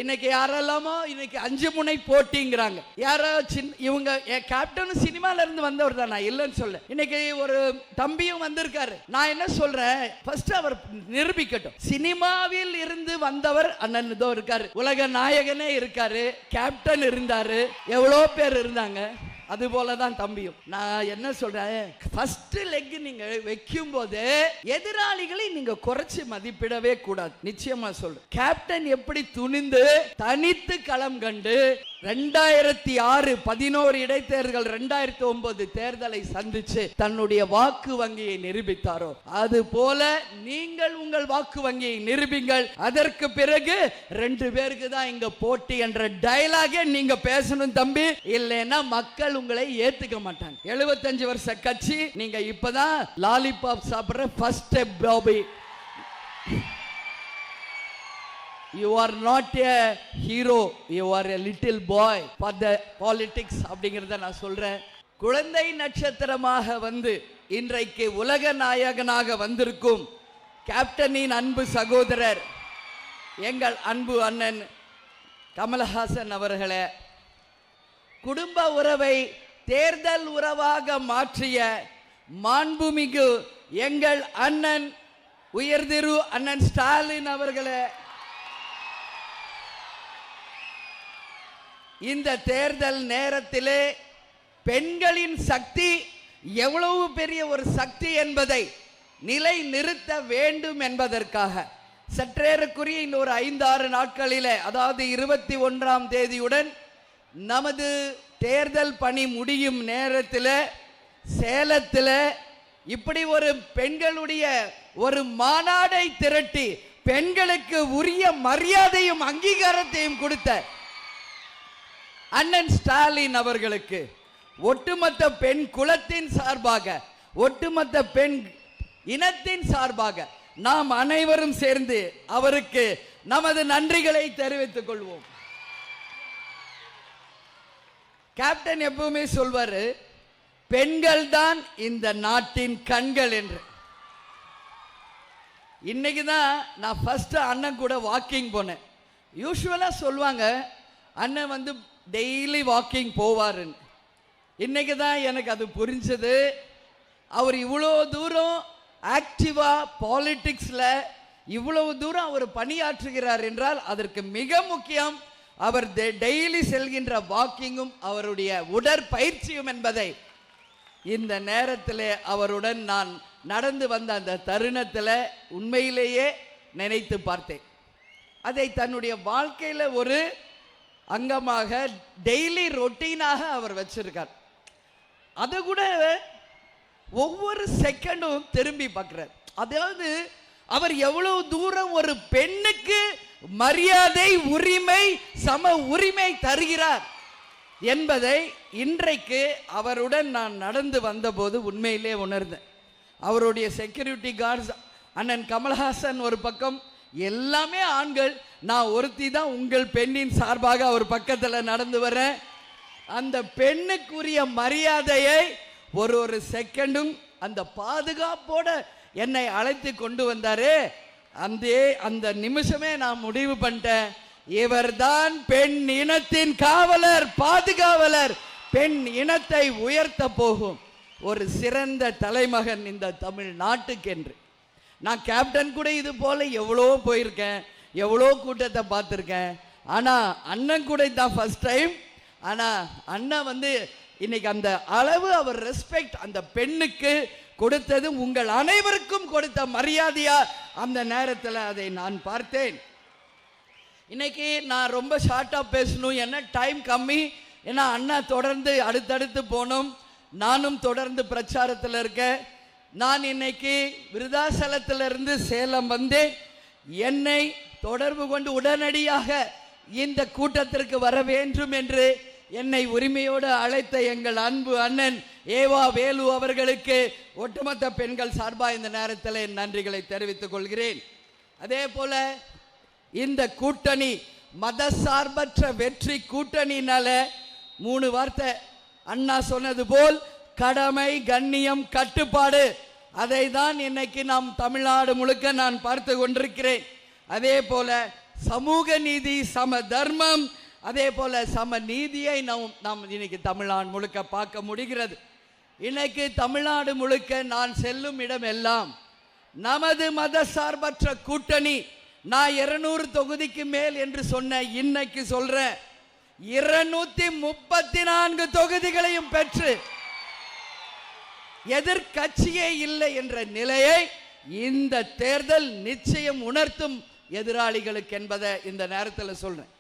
இன்னைக்கு யாரெல்லாமோ இன்னைக்கு 5 முனை போட்டிங்கிறாங்க. யாரோ இவங்க கேப்டன் சினிமால இருந்து வந்தவர் தான், நான் இல்லைன்னு சொல்ல. இன்னைக்கு ஒரு தம்பியும் வந்திருக்காரு. நான் என்ன சொல்றேன், ஃபர்ஸ்ட் அவர் நிரூபிக்கட்டும். சினிமாவில் இருந்து வந்தவர் அண்ணன் இதோ இருக்காரு, உலக நாயகனே இருக்காரு, கேப்டன் இருந்தாரு, எவ்வளோ பேர் இருந்தாங்க. அது போலதான் தம்பியும். நான் என்ன சொல்றேன், ஃபர்ஸ்ட் லெக் நீங்க வைக்கும் போது எதிராளிகளை நீங்க குறைச்சு மதிப்பிடவே கூடாது. நிச்சயமா சொல்றேன். கேப்டன் எப்படி துணிந்து தனித்து களம் கண்டு 2006 11 இடைத்தேர்தல் 2009 தேர்தலை சந்திச்சு தன்னுடைய வாக்கு வங்கியை நிரூபித்தாரோ, அது போல நீங்கள் உங்கள் வாக்கு வங்கியை நிரூபிங்கள். அதற்கு பிறகு 2 பேருக்கு தான் இங்க போட்டி என்ற டயலாகே நீங்க பேசணும் தம்பி. இல்லைன்னா மக்கள் உங்களை ஏத்துக்க மாட்டாங்க. 75 வருஷ கட்சி, நீங்க இப்பதான் லாலிபாப் சாப்பிடுற first step Bobby. You are not a hero, you are a little boy for the politics அப்படிங்கறத நான் சொல்றேன். குழந்தை நட்சத்திரமாக வந்து இன்றைக்கு உலக நாயகனாக வந்திருக்கும் கேப்டனின் அன்பு சகோதரர் எங்கள் அன்பு அண்ணன் கமலஹாசன் அவர்களே, குடும்ப உறவை தேர்தல் உறவாக மாற்றிய மாண்புமிகு எங்கள் அண்ணன் உயர்திரு அண்ணன் ஸ்டாலின் அவர்களே, இந்த தேர்தல் நேரத்திலே பெண்களின் சக்தி எவ்வளவு பெரிய ஒரு சக்தி என்பதை நிலை நிறுத்த வேண்டும் என்பதற்காக சற்றேறக்குரிய இன்னொரு 5-6 நாட்களிலே, அதாவது 21ஆம் தேதியுடன் நமது தேர்தல் பணி முடியும் நேரத்தில் சேலத்தில் இப்படி ஒரு பெண்களுடைய ஒரு மாநாடை திரட்டி பெண்களுக்கு உரிய மரியாதையும் அங்கீகாரத்தையும் கொடுத்த அண்ணன் ஸ்டாலின் அவர்களுக்கு ஒட்டுமொத்த பெண் குலத்தின் சார்பாக, ஒட்டுமொத்த பெண் இனத்தின் சார்பாக நாம் அனைவரும் சேர்ந்து அவருக்கு நமது நன்றிகளை தெரிவித்துக் கொள்வோம். கேப்டன் எப்பவுமே சொல்வாரு, பெண்கள் தான் இந்த நாட்டின் கண்கள் என்று. இன்னைக்கு தான் நான் ஃபர்ஸ்ட் அண்ணன் கூட வாக்கிங் போனேன். யூஸ்வலா சொல்லுவாங்க அண்ணன் வந்து டெய்லி வாக்கிங் போவாருன்னு. இன்னைக்கு தான் எனக்கு அது புரிஞ்சது. அவர் இவ்வளோ தூரம் ஆக்டிவா பாலிடிக்ஸ்ல இவ்வளவு தூரம் அவர் பணியாற்றுகிறார் என்றால் அதற்கு மிக முக்கியம் அவர் டெய்லி செல்கின்ற வாக்கிங்கும் அவருடைய உடற்பயிற்சியும் என்பதை இந்த நேரத்தில் அவருடன் நான் நடந்து வந்த அந்த தருணத்தில் உண்மையிலேயே நினைத்து பார்த்தேன். அதை தன்னுடைய வாழ்க்கையில் ஒரு அங்கமாக டெய்லி ரொட்டீனாக அவர் வச்சிருக்கார். அது கூட ஒவ்வொரு செகண்டும் திரும்பி பார்க்கிறார். அதாவது அவர் எவ்வளவு தூரம் ஒரு பெண்ணுக்கு மரியாதை, உரிமை, சம உரிமை தருகிறார் என்பதை இன்றைக்கு அவருடன் நான் நடந்து வந்தபோது உண்மையிலே உணர்ந்தேன். அவருடைய செக்யூரிட்டி கார்ட்ஸ் அண்ணன் கமல்ஹாசன் ஒரு பக்கம், எல்லாமே ஆண்கள், நான் ஒருத்தி தான் உங்கள் பெண்ணின் சார்பாக அவர் பக்கத்தில் நடந்து வரேன். அந்த பெண்ணுக்குரிய மரியாதையை ஒரு செகண்டும் அந்த பாதுகாப்போட என்னை அழைத்து கொண்டு வந்தாரு. அந்த நிமிஷமே நான் முடிவு பண்ணிட்டேன், இவர்தான் பெண் இனத்தின் காவலர், பாதுகாவலர், பெண் இனத்தை உயர்த்த போகும் ஒரு சிறந்த தலைமகன் இந்த தமிழ் நாட்டுக்கு என்று. நான் கேப்டன் கூட இது போல எவ்வளோ போயிருக்கேன், எவ்வளோ கூட்டத்தை பார்த்துருக்கேன். ஆனால் அண்ணன் கூட தான் ஃபர்ஸ்ட் டைம். ஆனால் அண்ணன் வந்து இன்னைக்கு அந்த அளவு அவர் ரெஸ்பெக்ட் அந்த பெண்ணுக்கு கொடுத்தது உங்கள் அனைவருக்கும் கொடுத்த மரியாதையா அந்த நேரத்தில் அதை நான் பார்த்தேன். இன்னைக்கு நான் ரொம்ப ஷார்ட்டாக பேசணும், என்ன டைம் கம்மி. ஏன்னா அண்ணா தொடர்ந்து அடுத்தடுத்து போனோம், நானும் தொடர்ந்து பிரச்சாரத்தில் இருக்கேன். நான் இன்னைக்கு விருதாசலத்திலிருந்து சேலம் வந்தேன். என்னை தொடர்பு கொண்டு உடனடியாக இந்த கூட்டத்திற்கு வர வேண்டும் என்று என்னை உரிமையோடு அழைத்த எங்கள் அன்பு அண்ணன் ஏவா வேலு அவர்களுக்கு ஒட்டுமொத்த பெண்கள் சார்பாக இந்த நேரத்தில் என் நன்றிகளை தெரிவித்துக் கொள்கிறேன். அதே போல இந்த கூட்டணி மதசார்பற்ற வெற்றி கூட்டணினால 3 வார்த்தை அண்ணா சொன்னது போல் கடமை, கண்ணியம், கட்டுப்பாடு, அதை தான் இன்னைக்கு நாம் தமிழ்நாடு முழுக்க நான் பார்த்து கொண்டிருக்கிறேன். அதே போல சமூக நீதி, சம தர்மம், அதே போல சம நீதியை நாம் இன்னைக்கு தமிழ்நாடு முழுக்க பார்க்க முடிகிறது. இன்னைக்கு தமிழ்நாடு முழுக்க நான் செல்லும் இடம் எல்லாம் நமது மத சார்பற்ற கூட்டணி. நான் 200 தொகுதிக்கு மேல் என்று சொன்ன, இன்னைக்கு சொல்றேன் 234 தொகுதிகளையும் பெற்று எதிர்கட்சியே இல்லை என்ற நிலையை இந்த தேர்தல் நிச்சயம் உணர்த்தும் எதிராளிகளுக்கு என்பதை இந்த நேரத்தில் சொல்றேன்.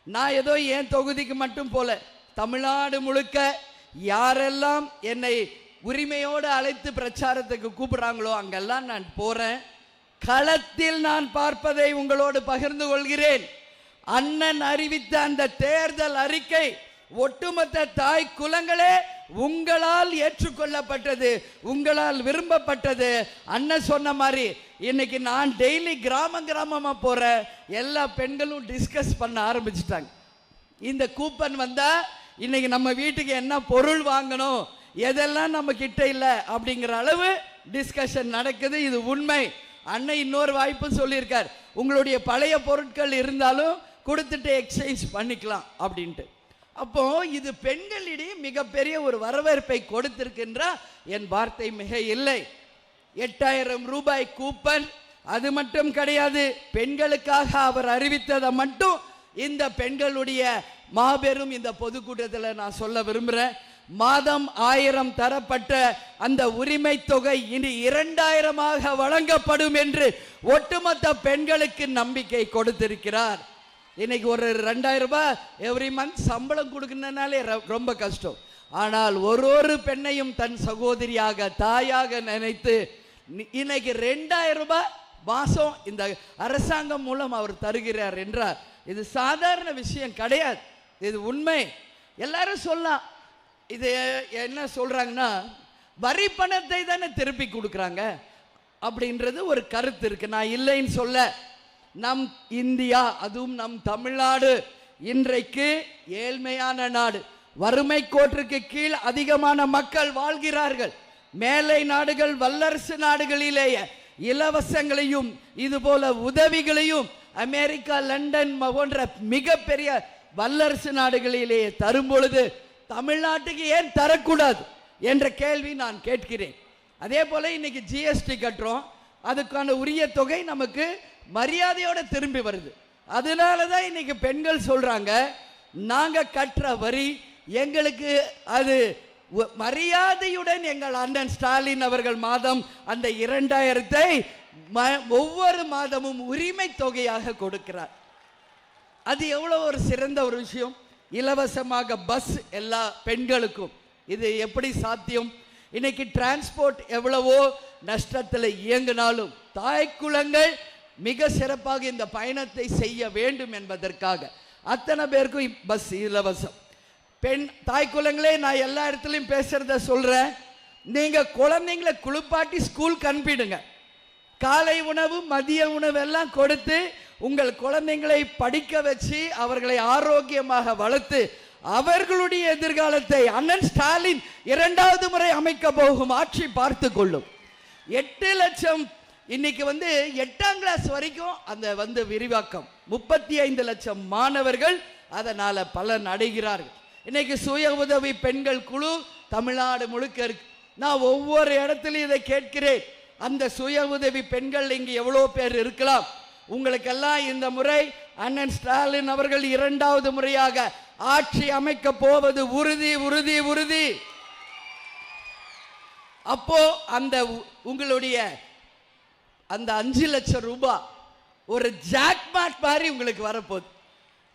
நான் ஏதோ என் தொகுதிக்கு மட்டும் போல, தமிழ்நாடு முழுக்க யாரெல்லாம் என்னை உரிமையோடு அழைத்து பிரச்சாரத்துக்கு கூப்பிடுறாங்களோ அங்கெல்லாம் நான் போறேன். களத்தில் நான் பார்ப்பதை உங்களோடு பகிர்ந்து கொள்கிறேன். அண்ணன் அறிவித்த அந்த தேர்தல் அறிக்கை ஒட்டுமொத்த தாய் குலங்களே உங்களால் ஏற்றுக்கொள்ளப்பட்டது, உங்களால் விரும்பப்பட்டது. அண்ணன் சொன்ன மாதிரி இன்னைக்கு நான் டெய்லி கிராமமா போற எல்லா பெண்களும் டிஸ்கஸ் பண்ண ஆரம்பிச்சிட்டாங்க. இந்த கூப்பன் வந்தா இன்னைக்கு நம்ம வீட்டுக்கு என்ன பொருள் வாங்கணும், எதெல்லாம் நம்ம கிட்ட இல்லை அப்படிங்கிற அளவு டிஸ்கஷன் நடக்குது. இது உண்மை. அண்ணன் இன்னொரு வாய்ப்பு சொல்லியிருக்கார், உங்களுடைய பழைய பொருட்கள் இருந்தாலும் கொடுத்துட்டு எக்ஸ்சேஞ்ச் பண்ணிக்கலாம் அப்படின்ட்டு. அப்போ இது பெண்களிடையே மிகப்பெரிய ஒரு வரவேற்பை கொடுத்திருக்கின்ற என் வார்த்தை மிக இல்லை. 8000 ரூபாய் கூப்பன், அது மட்டும் கிடையாது, பெண்களுக்காக அவர் அறிவித்ததை மட்டும் இந்த பெண்களுடைய மாபெரும் இந்த பொதுக்கூட்டத்தில் நான் சொல்ல விரும்புகிறேன். மாதம் 1000 தரப்பட்ட அந்த உரிமை தொகை இனி 2000 வழங்கப்படும் என்று ஒட்டுமொத்த பெண்களுக்கு நம்பிக்கை கொடுத்திருக்கிறார். இன்னைக்கு ஒரு 2000 ரூபாய் எவ்ரி மந்த் சம்பளம் கொடுக்கணும்னாலே ரொம்ப கஷ்டம். ஆனால் ஒரு பெண்ணையும் தன் சகோதரியாக, தாயாக நினைத்து இன்னைக்கு 2000 ரூபாய் மாசம் இந்த அரசாங்கம் மூலம் அவர் தருகிறார் என்றார். இது சாதாரண விஷயம் கிடையாது, இது உண்மை. எல்லாரும் சொல்லலாம், இது என்ன சொல்றாங்கன்னா வரி பணத்தை தானே திருப்பி கொடுக்குறாங்க அப்படின்றது ஒரு கருத்து இருக்கு. நான் இல்லைன்னு சொல்ல. நம் இந்தியா, அதுவும் நம் தமிழ்நாடு இன்றைக்கு ஏழ்மையான நாடு. வறுமை கோட்டிற்கு கீழ் அதிகமான மக்கள் வாழ்கிறார்கள். மேலை நாடுகள், வல்லரசு நாடுகளிலேயே இலவசங்களையும் இதுபோல உதவிகளையும் அமெரிக்கா, லண்டன் போன்ற மிகப்பெரிய வல்லரசு நாடுகளிலேயே தரும் பொழுது தமிழ்நாட்டுக்கு ஏன் தரக்கூடாது என்ற கேள்வி நான் கேட்கிறேன். அதே போல இன்னைக்கு ஜிஎஸ்டி கட்டுறோம், அதுக்கான உரிய தொகை நமக்கு மரியாதையோட திரும்பி வருது. அதனால தான் இன்னைக்கு பெண்கள் சொல்றாங்க, நாங்க கட்டுற வரி எங்களுக்கு அது மரியாதையுடன் எங்கள் அண்ணன் ஸ்டாலின் அவர்கள் மாதம் அந்த 2000 ஒவ்வொரு மாதமும் உரிமை தொகையாக கொடுக்கிறார். அது எவ்வளவு ஒரு சிறந்த ஒரு விஷயம். இலவசமாக பஸ் எல்லா பெண்களுக்கும், இது எப்படி சாத்தியம்? இன்னைக்கு டிரான்ஸ்போர்ட் எவ்வளவோ நஷ்டத்தில் இயங்கினாலும் தாய்க்குலங்கள் மிக சிறப்பாக இந்த பயணத்தை செய்ய வேண்டும் என்பதற்காக அத்தனை பேருக்கும் பஸ் இலவசம். பெண் தாய்க்குலங்களே, நான் எல்லா இடத்துலையும் பேசுறத சொல்றேன், நீங்க குழந்தைங்களை குளிப்பாட்டி ஸ்கூலுக்கு அனுப்பிடுங்க. காலை உணவு, மதிய உணவு எல்லாம் கொடுத்து உங்கள் குழந்தைங்களை படிக்க வச்சு அவர்களை ஆரோக்கியமாக வளர்த்து அவர்களுடைய எதிர்காலத்தை அண்ணன் ஸ்டாலின் 2வது முறை அமைக்க போகும் ஆட்சி பார்த்து கொள்ளும். 8 லட்சம் இன்னைக்கு 8ஆம் கிளாஸ் வரைக்கும் அந்த விரிவாக்கம், 35 லட்சம் மாணவர்கள் அதனால பலன் அடைகிறார்கள். இன்னைக்கு சுய உதவி பெண்கள் குழு தமிழ்நாடு முழுக்க இருக்கு. நான் ஒவ்வொரு இடத்துலையும் இதை கேட்கிறேன். அந்த சுய உதவி பெண்கள் இங்கு எவ்வளவு பேர் இருக்கலாம். உங்களுக்கெல்லாம் இந்த முறை அண்ணன் ஸ்டாலின் அவர்கள் 2வது முறையாக ஆட்சி அமைக்க போவது உறுதி உறுதி உறுதி. அப்போ அந்த உங்களுடைய அந்த 5 லட்சம் ரூபாய் ஒரு ஜாக்பாட் மாதிரி உங்களுக்கு வரப்போகுது.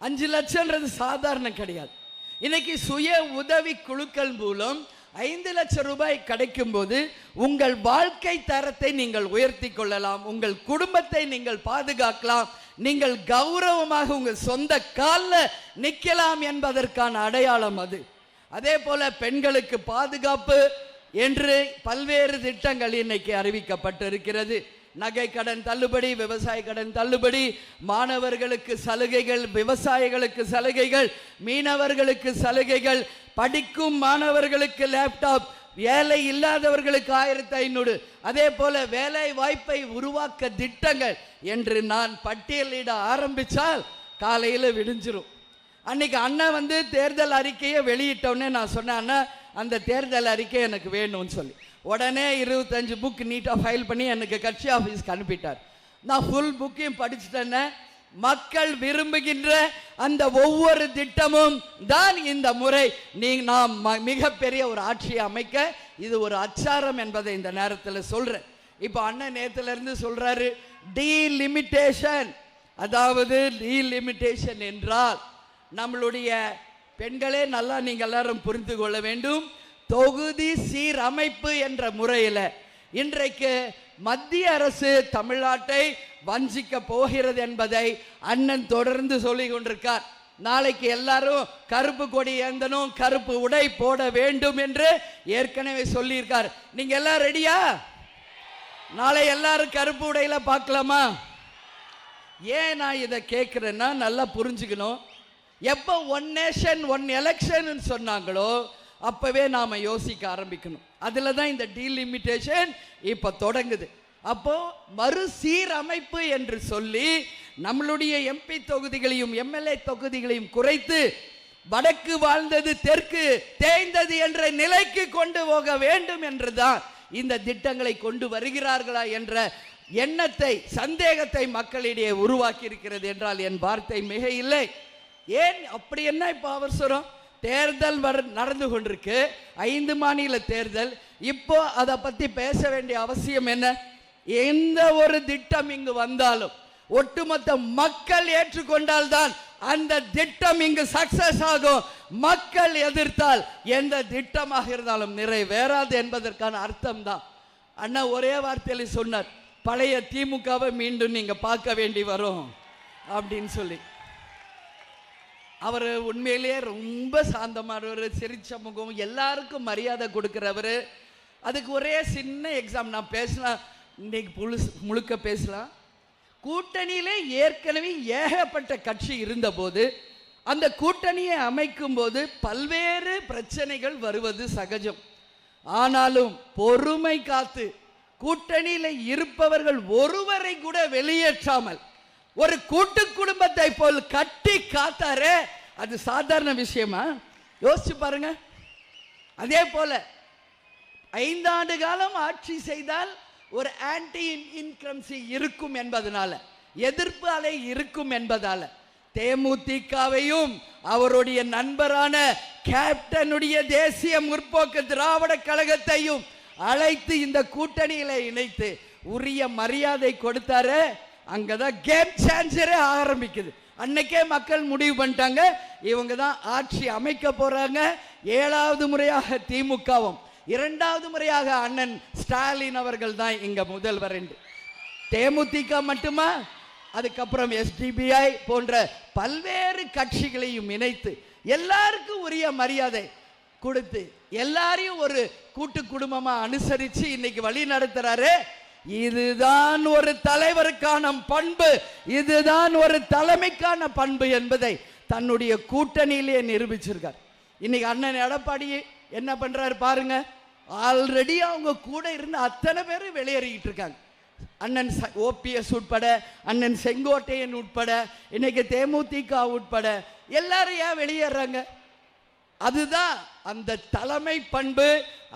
5 லட்சம்ன்றது சாதாரண கிடையாது. இன்னைக்கு சுய உதவி குழுக்கள் மூலம் 5 லட்சம் ரூபாய் கிடைக்கும் போது உங்கள் வாழ்க்கை தரத்தை நீங்கள் உயர்த்தி கொள்ளலாம், உங்கள் குடும்பத்தை நீங்கள் பாதுகாக்கலாம், நீங்கள் கௌரவமாக உங்கள் சொந்த காலில் நிற்கலாம் என்பதற்கான அடையாளம் அது. அதே போல பெண்களுக்கு பாதுகாப்பு என்று பல்வேறு திட்டங்கள் இன்னைக்கு அறிவிக்கப்பட்டிருக்கிறது. நகை கடன் தள்ளுபடி, விவசாய கடன் தள்ளுபடி, மாணவர்களுக்கு சலுகைகள், விவசாயிகளுக்கு சலுகைகள், மீனவர்களுக்கு சலுகைகள், படிக்கும் மாணவர்களுக்கு லேப்டாப், வேலை இல்லாதவர்களுக்கு 1500, அதே போல வேலை வாய்ப்பை உருவாக்க திட்டங்கள் என்று நான் பட்டியலிட ஆரம்பித்தால் காலையில் விடிஞ்சிரும். அன்னைக்கு அண்ணன் வந்து தேர்தல் அறிக்கையை வெளியிட்டோன்னே நான் சொன்னேன், அண்ணா அந்த தேர்தல் அறிக்கை எனக்கு வேணும்னு சொல்லி உடனே 25 புக் நீட்டாக ஃபைல் பண்ணி எனக்கு கட்சி ஆஃபீஸ்க்கு அனுப்பிட்டார். நான் ஃபுல் புக்கையும் படிச்சுட்டேன்னே. மக்கள் விரும்புகின்ற அந்த ஒவ்வொரு திட்டமும் தான் இந்த முறை நாம் மிகப்பெரிய ஒரு ஆட்சியை அமைக்க இது ஒரு அச்சாரம் என்பதை இந்த நேரத்தில் சொல்றேன். இப்போ அண்ணன் நேரத்துல இருந்து சொல்றாரு டீலிமிட்டேஷன். அதாவது டீலிமிட்டேஷன் என்றால் நம்மளுடைய பெண்களே நல்லா நீங்க எல்லாரும் புரிந்து கொள்ள வேண்டும். தொகுதி சீரமைப்பு என்ற முறையில் இன்றைக்கு மத்திய அரசு தமிழ்நாட்டை வஞ்சிக்க போகிறது என்பதை அண்ணன் தொடர்ந்து சொல்லிக் கொண்டிருக்கார். நாளைக்கு எல்லாரும் கருப்பு கொடி ஏந்தனும், கருப்பு உடை போட வேண்டும் என்று ஏற்கனவே சொல்லியிருக்கார். நீங்க எல்லாம் ரெடியா? நாளை எல்லாரும் கருப்பு உடையில பார்க்கலாமா? ஏன் நான் இதை கேட்கிறேன்னா நல்லா புரிஞ்சுக்கணும். எப்போ ஒன் நேஷன் ஒன் எலெக்ஷன் சொன்னாங்களோ அப்பவே நாம யோசிக்க ஆரம்பிக்கணும். அதுல தான் இந்த டீலிமிட்டேஷன் இப்ப தொடங்குது. அப்போ மறுசீரமைப்பு என்று சொல்லி நம்மளுடைய எம்பி தொகுதிகளையும் எம்எல்ஏ தொகுதிகளையும் குறைத்து வடக்கு வாழ்ந்தது தெற்கு தேய்ந்தது என்ற நிலைக்கு கொண்டு போக வேண்டும் என்றுதான் இந்த திட்டங்களை கொண்டு வருகிறார்களா என்ற எண்ணத்தை, சந்தேகத்தை மக்களிடையே உருவாக்கி இருக்கிறது என்றால் என் வார்த்தை மிக இல்லை. ஏன் அப்படி என்ன இப்ப அவசரம்? தேர்தல் நடந்து கொண்டிருக்கு, 5 மாநில தேர்தல். இப்போ அதை பத்தி பேச வேண்டிய அவசியம் என்ன? எந்த ஒரு திட்டம் இங்கு வந்தாலும் ஒட்டுமொத்த மக்கள் ஏற்றுக்கொண்டால் தான் அந்த திட்டம் இங்கு சக்சஸ் ஆகும். மக்கள் எதிர்த்தால் எந்த திட்டமாக இருந்தாலும் நிறைவேறாது என்பதற்கான அர்த்தம் தான். அண்ணா ஒரே வார்த்தையில் சொன்னார், பழைய திமுகவை மீண்டும் நீங்க பார்க்க வேண்டி வரும் அப்படின்னு சொல்லி. அவர் உண்மையிலேயே ரொம்ப சாந்தமானவர், சிரிச்ச முகம், எல்லாருக்கும் மரியாதை கொடுக்கிறவர். அதுக்கு ஒரே சின்ன எக்ஸாம் நான் பேசலாம், இன்னைக்கு முழுக்க பேசலாம். கூட்டணியிலே ஏற்கனவே ஏகப்பட்ட கட்சி இருந்தபோது அந்த கூட்டணியை அமைக்கும் போது பல்வேறு பிரச்சனைகள் வருவது சகஜம். ஆனாலும் பொறுமை காத்து கூட்டணியில் இருப்பவர்கள் ஒருவரை கூட வெளியேற்றாமல் ஒரு கூட்டு குடும்பத்தை போல் கட்டி காத்தாரே, அது சாதாரண விஷயமா? யோசிச்சு பாருங்க. அதே போல 5 ஆண்டு காலம் ஆட்சி செய்தால் ஒரு ஆன்டி இன்கம்சி இருக்கும் என்பதனால, எதிர்ப்பு அலை இருக்கும் என்பதால தேமுதிகவையும் அவருடைய நண்பரான கேப்டனுடைய தேசிய முற்போக்கு திராவிட கழகத்தையும் அழைத்து இந்த கூட்டணியில இணைத்து உரிய மரியாதை கொடுத்தாரு. அங்கதான் கேம் சேஞ்சரே ஆரம்பிக்குது. அன்னைக்கே மக்கள் முடிவு பண்ணிட்டாங்க, இவங்க தான் ஆட்சி அமைக்க போறாங்க. 7வது முறையாக திமுகவும் 2வது முறையாக அண்ணன் ஸ்டாலின் அவர்கள் தான் இங்க முதல்வர் என்று. தேமுதிக மட்டுமா, அதுக்கப்புறம் எஸ்டிபிஐ போன்ற பல்வேறு கட்சிகளையும் இணைத்து எல்லாருக்கும் உரிய மரியாதை கொடுத்து எல்லாரையும் ஒரு கூட்டு குடும்பமா அனுசரிச்சு இன்னைக்கு வழி நடத்துறாரு. இதுதான் ஒரு தலைவருக்கான பண்பு, இதுதான் ஒரு தலைமைக்கான பண்பு என்பதை தன்னுடைய கூட்டணியிலே நிரூபிச்சிருக்கார். இன்னைக்கு அண்ணன் எடப்பாடி என்ன பண்றாரு பாருங்க. ஆல்ரெடி அவங்க கூட இருந்த அத்தனை பேரும் வெளியேறிக்கிட்டு இருக்காங்க. அண்ணன் ஓபிஎஸ் உட்பட, அண்ணன் செங்கோட்டையன் உட்பட, இன்னைக்கு தேமுதிக உட்பட எல்லாரும் ஏன் வெளியேறாங்க? அதுதான் அந்த தலைமை பண்பு,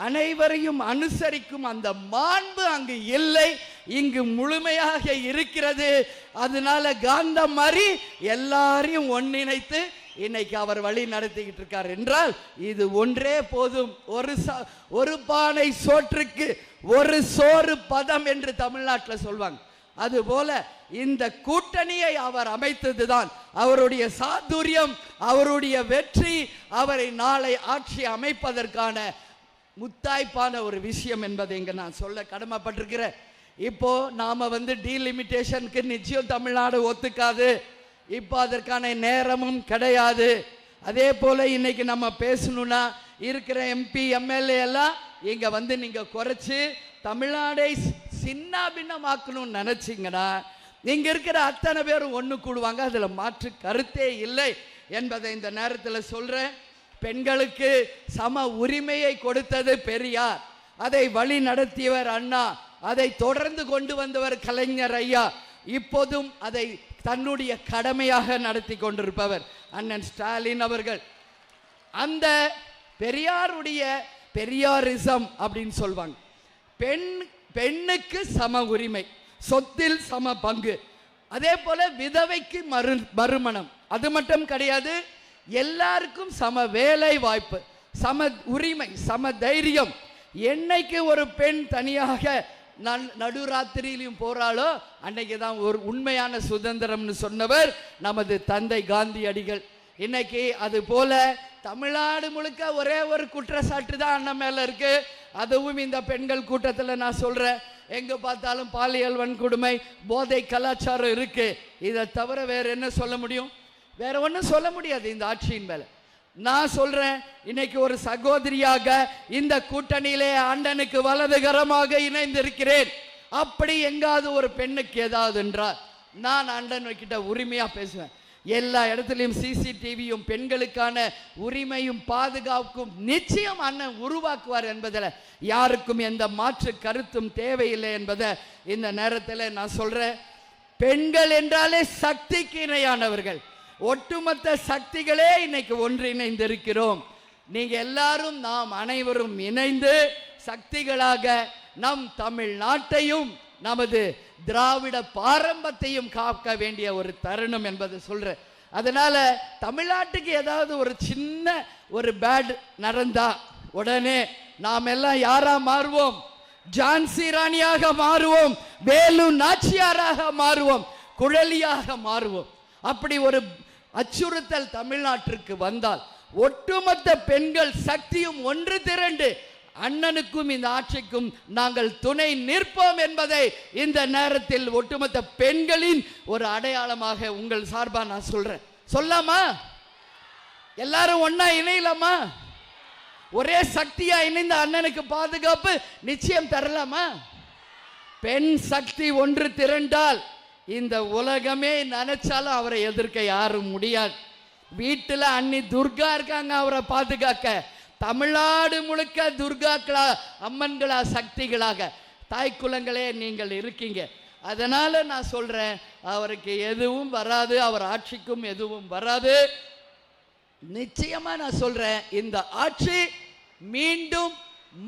அனைவரையும் அனுசரிக்கும் அந்த மாண்பு அங்கு இல்லை, இங்கு முழுமையாக இருக்கிறது. அதனால காந்தம் மாதிரி எல்லாரையும் ஒன்றிணைத்து இன்னைக்கு அவர் வழி நடத்திக்கிட்டு இருக்கார் என்றால் இது ஒன்றே போதும். ஒரு பானை சோற்றுக்கு ஒரு சோறு பதம் என்று தமிழ்நாட்டில் சொல்வாங்க. அதுபோல இந்த கூட்டணியை அவர் அமைத்ததுதான் அவருடைய சாதுரியம், அவருடைய வெற்றி, அவரை நாளை ஆட்சி அமைப்பதற்கான முத்தாய்ப்பான ஒரு விஷயம் என்பதை இங்க நான் சொல்ல கடமைப்பட்டிருக்கிறேன். இப்போ நாம டீலிமிட்டேஷனுக்கு நிச்சயம் தமிழ்நாடு ஒத்துக்காது. இப்போ அதற்கான நேரமும் கிடையாது. அதே போல இன்னைக்கு நம்ம பேசணும்னா இருக்கிற எம்பி எம்எல்ஏ எல்லாம் இங்க நீங்க குறைச்சு தமிழ்நாடை சின்ன பின்னமாக்கணும்னு நினைச்சீங்கன்னா இங்க இருக்கிற அத்தனை பேரும் ஒன்று கூடுவாங்க. அதுல மாற்று கருத்தே இல்லை என்பதை இந்த நேரத்தில் சொல்றேன். பெண்களுக்கு சம உரிமையை கொடுத்தது பெரியார், அதை வழி நடத்தியவர் அண்ணா, அதை தொடர்ந்து கொண்டு வந்தவர் கலைஞர் ஐயா, இப்போதும் அதை தன்னுடைய கடமையாக நடத்தி கொண்டிருப்பவர் அண்ணன் ஸ்டாலின் அவர்கள். அந்த பெரியாருடைய பெரியாரிசம் அப்படின்னு சொல்வாங்க. பெண்ணுக்கு சம உரிமை, சொத்தில் சம பங்கு, அதே போல விதவைக்கு மறுமணம், அது மட்டும் கிடையாது, எல்லாருக்கும் சம வேலை வாய்ப்பு, சம உரிமை, சம தைரியம். என்னைக்கு ஒரு பெண் தனியாக நடுராத்திரியிலும் போறாளோ அன்னைக்கு தான் ஒரு உண்மையான சுதந்திரம்னு சொன்னவர் நமது தந்தை காந்தியடிகள். இன்னைக்கு அது போல தமிழ்நாடு முழுக்க ஒரே ஒரு குற்றச்சாட்டு தான் அண்ணன் மேல இருக்கு. அதுவும் இந்த பெண்கள் கூட்டத்தில் நான் சொல்றேன், எங்க பார்த்தாலும் பாலியல் வன்கொடுமை, போதை கலாச்சாரம் இருக்கு. இதை தவிர வேற என்ன சொல்ல முடியும்? வேற ஒன்றும் சொல்ல முடியாது இந்த ஆட்சியின் மேல. நான் சொல்றேன், இன்னைக்கு ஒரு சகோதரியாக இந்த கூட்டணியிலே அண்ணனுக்கு வலதுகரமாக இணைந்திருக்கிறேன். அப்படி எங்காவது ஒரு பெண்ணுக்கு ஏதாவது என்றால் நான் அண்ணன் கிட்ட உரிமையா பேசுவேன். எல்லா இடத்துலையும் சிசிடிவியும் பெண்களுக்கான உரிமையும் பாதுகாப்பும் நிச்சயம் அண்ணன் உருவாக்குவார் என்பதில் யாருக்கும் எந்த மாற்று கருத்தும் தேவையில்லை என்பதை இந்த நேரத்தில் நான் சொல்றேன். பெண்கள் என்றாலே சக்திக்கு இணையானவர்கள், ஒட்டுமொத்த சக்திகளே இன்னைக்கு ஒன்றிணைந்து இருக்கிறோம். நீங்க எல்லாரும் நாம் அனைவரும் இணைந்து சக்திகளாக நம் தமிழ்நாட்டையும் நமது திராவிட பாரம்பரியத்தையும் காக்க வேண்டிய ஒரு தருணம் என்பதை சொல்றேன். அதனால தமிழ்நாட்டுக்கு ஏதாவது ஒரு சின்ன ஒரு பேட் நடந்தா உடனே நாம் எல்லாம் யாரா மாறுவோம்? ஜான்சி ராணியாக மாறுவோம், வேலு நாச்சியாராக மாறுவோம், குழலியாக மாறுவோம். அப்படி ஒரு அச்சுறுத்தல் தமிழ்நாட்டிற்கு வந்தால் ஒட்டுமொத்த பெண்கள் சக்தியும் ஒன்று திரண்டு அண்ணனுக்கும் இந்த ஆட்சிக்கும் நாங்கள் துணை நிற்போம் என்பதை இந்த நேரத்தில் ஒட்டுமொத்த பெண்களின் ஒரு அடையாளமாக உங்கள் சார்பா நான் சொல்றேன். சொல்லாமா? எல்லாரும் ஒன்னா இணையலாமா? ஒரே சக்தியா இணைந்த அண்ணனுக்கு பாதுகாப்பு நிச்சயம் தரலாமா? பெண் சக்தி ஒன்று திரண்டால் இந்த உலகமே நினைச்சாலும் அவரை எதிர்க்க யாரும் முடியாது. வீட்டுல அண்ணி துர்கா இருக்காங்க அவரை பாதுகாக்க. தமிழ்நாடு முழுக்க துர்காக்களா, அம்மன்களா, சக்திகளாக தாய் குலங்களே நீங்கள் இருக்கீங்க. அதனால நான் சொல்றேன், அவருக்கு எதுவும் வராது, அவர் ஆட்சிக்கும் எதுவும் வராது. நிச்சயமா நான் சொல்றேன், இந்த ஆட்சி மீண்டும்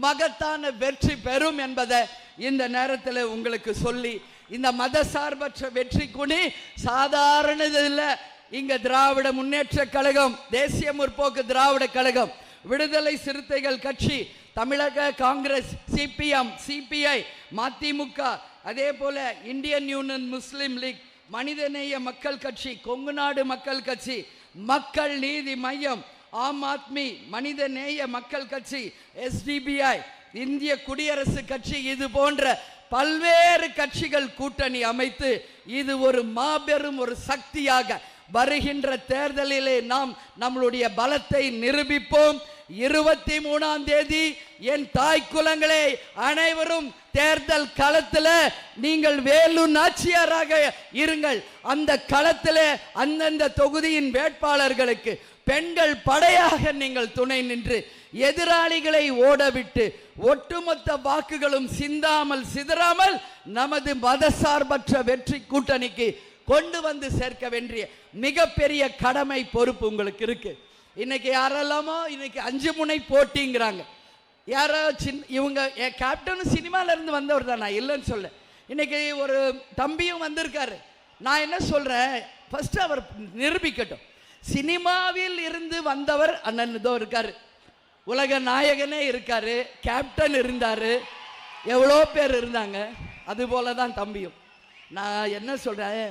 மகத்தான வெற்றி பெறும் என்பதை இந்த நேரத்தில் உங்களுக்கு சொல்லி, இந்த மதசார்பற்ற வெற்றி குணி சாதாரணது இல்லை. இங்க திராவிட முன்னேற்ற கழகம், தேசிய முற்போக்கு திராவிட கழகம், விடுதலை சிறுத்தைகள் கட்சி, தமிழக காங்கிரஸ், சிபிஎம், சிபிஐ, மதிமுக, அதே போல இந்தியன் யூனியன் முஸ்லிம் லீக், மனிதநேய மக்கள் கட்சி, கொங்குநாடு மக்கள் கட்சி, மக்கள் நீதி மையம், ஆம் ஆத்மி, மனிதநேய மக்கள் கட்சி, எஸ்டிபிஐ, இந்திய குடியரசு கட்சி, இது போன்ற பல்வேறு கட்சிகள் கூட்டணி அமைத்து இது ஒரு மாபெரும் ஒரு சக்தியாக வருகின்ற தேர்தலிலே நாம் நம்மளுடைய பலத்தை நிரூபிப்போம். 23ஆம் தேதி என் தாய் குலங்களே அனைவரும் தேர்தல் களத்தில் நீங்கள் வேலு நாச்சியாராக இருங்கள். அந்த களத்தில் அந்தந்த தொகுதியின் வேட்பாளர்களுக்கு பெண்கள் படையாக நீங்கள் துணை நின்று எதிராளிகளை ஓடவிட்டு ஒட்டுமொத்த வாக்குகளும் சிந்தாமல் சிதறாமல் நமது மதசார்பற்ற வெற்றி கூட்டணிக்கு கொண்டு வந்து சேர்க்க வேண்டிய மிகப்பெரிய கடமை பொறுப்பு உங்களுக்கு இருக்கு. இன்னைக்கு யாரெல்லாமோ இன்னைக்கு 5 முனை போட்டிங்கிறாங்க. யாரோ இவங்க கேப்டன் சினிமால இருந்து வந்தவர் தான், நான் இல்லைன்னு சொல்ல. இன்னைக்கு ஒரு தம்பியும் வந்திருக்காரு. நான் என்ன சொல்றேன், ஃபர்ஸ்ட் அவர் நிரூபிக்கட்டும். சினிமாவில் இருந்து வந்தவர் அண்ணன் இதோ இருக்காரு, உலக நாயகனே இருக்காரு, கேப்டன் இருந்தாரு, எவ்வளோ பேர் இருந்தாங்க. அது போல தான் தம்பியும். நான் என்ன சொல்றேன்,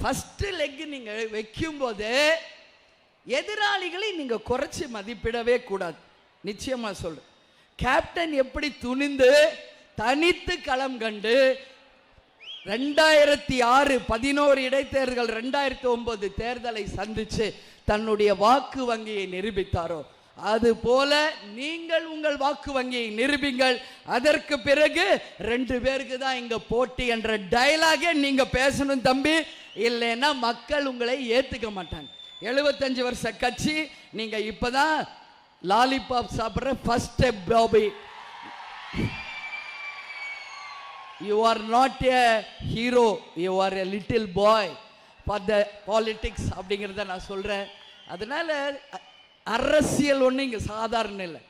ஃபர்ஸ்ட் லெக் நீங்க வைக்கும் போது எதிராளிகளை நீங்க குறைச்சி மதிப்பிடவே கூடாது. நிச்சயமா சொல்றேன். கேப்டன் எப்படி துணிந்து தனித்து களம் கண்டு 2006 11 இடைத்தேர்தல் 2009 தேர்தலை சந்திச்சு தன்னுடைய வாக்கு வங்கியை நிரூபித்தாரோ அது போல நீங்கள் உங்கள் வாக்கு வங்கியை நிரூபிங்கள். அதற்கு பிறகு 2 பேருக்கு தான் இங்க போட்டி என்ற டயலாகே நீங்க பேசணும் தம்பி. இல்லைன்னா மக்கள் உங்களை ஏத்துக்க மாட்டாங்க. 75 வருஷ கட்சி. நீங்க இப்பதான் லாலிபாப் சாப்பிடுற first step Bobby. You are not a hero, you are a little boy for the politics அப்படிங்கிறத நான் சொல்கிறேன். அதனால் அரசியல் ஒன்று இங்கே சாதாரண இல்லை.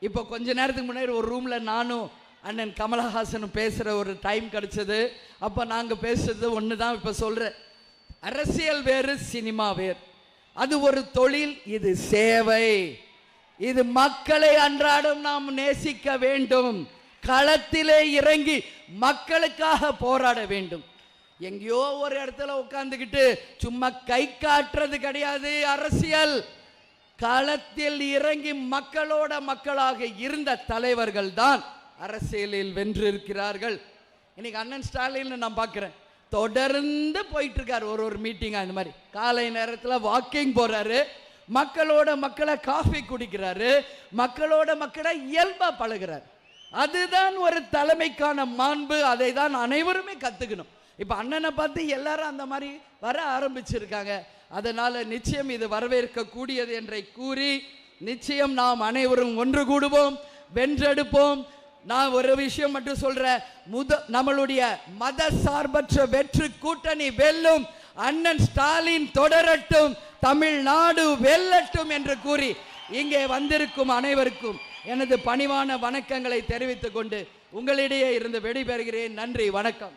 இப்போ கொஞ்ச நேரத்துக்கு முன்னாடி ஒரு ரூமில் நானும் அண்ணன் கமலஹாசனும் பேசுகிற ஒரு டைம் கிடச்சிது. அப்போ நாங்கள் பேசுகிறது ஒன்று தான் இப்போ சொல்கிறேன். அரசியல் வேறு, சினிமா வேறு. அது ஒரு தொழில், இது சேவை. இது மக்களை அன்றாடம் நாம் நேசிக்க வேண்டும். களத்திலே இறங்கி மக்களுக்காக போராட வேண்டும். எங்கேயோ ஒரு இடத்துல உட்கார்ந்துக்கிட்டு சும்மா கை காட்டுறது கிடையாது அரசியல். களத்தில் இறங்கி மக்களோட மக்களாக இருந்த தலைவர்கள் தான் அரசியலில் வென்றிருக்கிறார்கள். இன்னைக்கு அண்ணன் ஸ்டாலின் நான் பார்க்குறேன், தொடர்ந்து போயிட்டு இருக்காரு. ஒரு மீட்டிங் அந்த மாதிரி காலை நேரத்தில் வாக்கிங் போறாரு, மக்களோட மக்களை காஃபி குடிக்கிறாரு, மக்களோட மக்களை இயல்பா பழகிறார். அதுதான் ஒரு தலைமைக்கான மாண்பு. அதை தான் அனைவருமே கத்துக்கணும். இப்ப அண்ணனை பார்த்து எல்லாரும் அந்த மாதிரி வர ஆரம்பிச்சிருக்காங்க. அதனால நிச்சயம் இது வரவேற்க கூடியது என்றை கூறி நிச்சயம் நாம் அனைவரும் ஒன்று கூடுவோம், வென்றெடுப்போம். நான் ஒரு விஷயம் மட்டும் சொல்றேன், நம்மளுடைய மத சார்பற்ற வெற்றி கூட்டணி வெல்லும், அண்ணன் ஸ்டாலின் தொடரட்டும், தமிழ்நாடு வெல்லட்டும் என்று கூறி இங்கே வந்திருக்கும் அனைவருக்கும் எனது பணிவான வணக்கங்களை தெரிவித்துக் கொண்டு உங்களிடையே இருந்து விடைபெறுகிறேன். நன்றி, வணக்கம்.